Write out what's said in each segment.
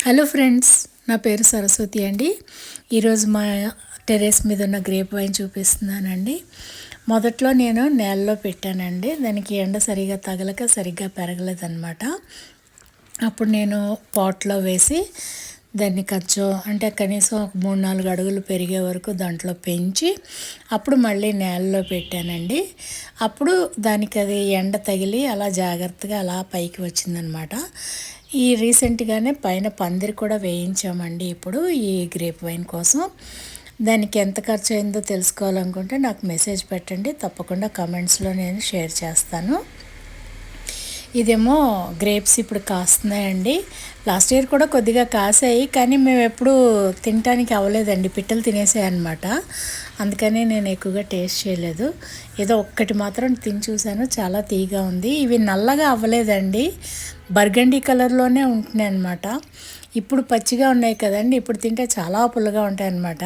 Hello friends, నా పేరు సరస్వతి అండి. ఈరోజు మా టెర్రస్ మీద ఉన్న గ్రేప్ వైన్ చూపిస్తున్నానండి. మొదట్లో నేను నేలలో పెట్టానండి. దానికి ఎండ సరిగా తగలక సరిగ్గా పెరగలేదన్నమాట. అప్పుడు నేను పాట్లో వేసి దాన్ని అంటే కనీసం ఒక 3-4 అడుగులు పెరిగే వరకు దాంట్లో పెంచి అప్పుడు మళ్ళీ నేలలో పెట్టానండి. అప్పుడు దానికి అది ఎండ తగిలి అలా జాగ్రత్తగా అలా పైకి వచ్చిందనమాట. ఈ రీసెంట్గానే పైన పందిరి కూడా వేయించామండి. ఇప్పుడు ఈ గ్రేప్ వైన్ కోసం దానికి ఎంత ఖర్చు అయిందో తెలుసుకోవాలనుకుంటే నాకు మెసేజ్ పెట్టండి, తప్పకుండా కమెంట్స్లో నేను షేర్ చేస్తాను. ఇదేమో గ్రేప్స్ ఇప్పుడు కాస్తున్నాయండి. లాస్ట్ ఇయర్ కూడా కొద్దిగా కాసాయి, కానీ మేము ఎప్పుడు తినటానికి అవ్వలేదండి, పిట్టలు తినేసాయి అనమాట. అందుకని నేను ఎక్కువగా టేస్ట్ చేయలేదు. ఏదో ఒక్కటి మాత్రం తిని చూశాను, చాలా తీగా ఉంది. ఇవి నల్లగా అవ్వలేదండి, బర్గండీ కలర్లోనే ఉంటున్నాయి అన్నమాట. ఇప్పుడు పచ్చిగా ఉన్నాయి కదండి, ఇప్పుడు తింటే చాలా పుల్లగా ఉంటాయి అన్నమాట.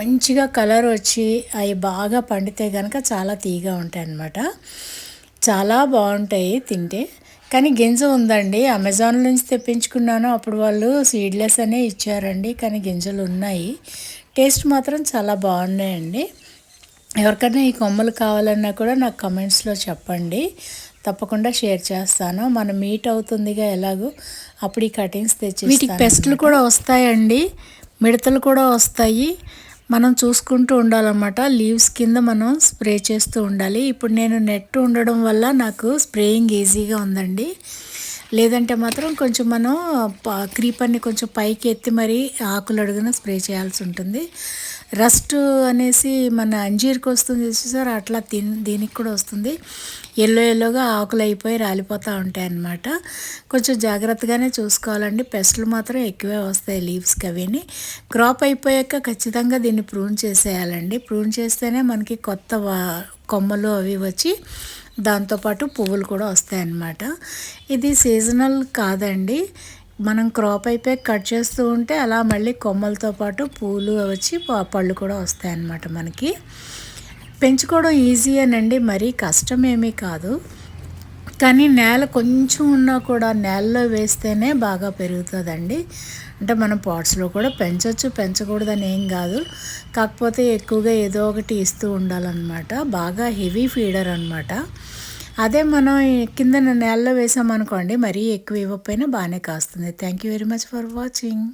మంచిగా కలర్ వచ్చి అవి బాగా పండితే కనుక చాలా తీగా ఉంటాయి అన్నమాట. చాలా బాగుంటాయి తింటే. కానీ గింజ ఉందండి, అమెజాన్ నుంచి తెప్పించుకున్నాను. అప్పుడు వాళ్ళు సీడ్లెస్ అనే ఇచ్చారండి, కానీ గింజలు ఉన్నాయి. టేస్ట్ మాత్రం చాలా బాగున్నాయండి. ఎవరికైనా ఈ కొమ్మలు కావాలన్నా కూడా నాకు కమెంట్స్లో చెప్పండి, తప్పకుండా షేర్ చేస్తాను. మనం మీట్ అవుతుందిగా ఎలాగో, అప్పుడు ఈ కటింగ్స్ తెచ్చి. వీటికి పెస్ట్లు కూడా వస్తాయండి, మిడతలు కూడా వస్తాయి. మనం చూసుకుంటూ ఉండాలన్నమాట. లీవ్స్ కింద మనం స్ప్రే చేస్తూ ఉండాలి. ఇప్పుడు నేను నెట్ ఉండడం వల్ల నాకు స్ప్రేయింగ్ ఈజీగా ఉందండి. లేదంటే మాత్రం కొంచెం మనం క్రీపర్ని కొంచెం పైకి ఎత్తి మరీ ఆకులు అడుగున స్ప్రే చేయాల్సి ఉంటుంది. రస్ట్ అనేసి మన అంజీర్కి వస్తుంది చూసారు, అట్లా దీనికి కూడా వస్తుంది. ఎల్లోగా ఆకులు అయిపోయి రాలిపోతూ ఉంటాయి అన్నమాట. కొంచెం జాగ్రత్తగానే చూసుకోవాలండి. పెస్ట్లు మాత్రం ఎక్కువే వస్తాయి లీవ్స్కి. అవిని క్రాప్ అయిపోయాక ఖచ్చితంగా దీన్ని ప్రూన్ చేసేయాలండి. ప్రూన్ చేస్తేనే మనకి కొత్త కొమ్మలు అవి వచ్చి దాంతోపాటు పువ్వులు కూడా వస్తాయన్నమాట. ఇది సీజనల్ కాదండి, మనం క్రాప్ అయిపోయి కట్ చేస్తూ ఉంటే అలా మళ్ళీ కొమ్మలతో పాటు పూలు వచ్చి పళ్ళు కూడా వస్తాయన్నమాట. మనకి పెంచుకోవడం ఈజీయేనండి, మరీ కష్టమేమీ కాదు. కానీ నేల కొంచెం ఉన్నా కూడా నేలలో వేస్తేనే బాగా పెరుగుతుందండి. అంటే మనం పాట్స్లో కూడా పెంచవచ్చు, పెంచకూడదని ఏం కాదు. కాకపోతే ఎక్కువగా ఏదో ఒకటి ఇస్తూ ఉండాలన్నమాట. బాగా హెవీ ఫీడర్ అనమాట. అదే మనం కింద నేలలో వేసామనుకోండి, మరీ ఎక్కువ ఇవ్వకపోయినా బాగానే కాస్తుంది. Thank you very much for watching.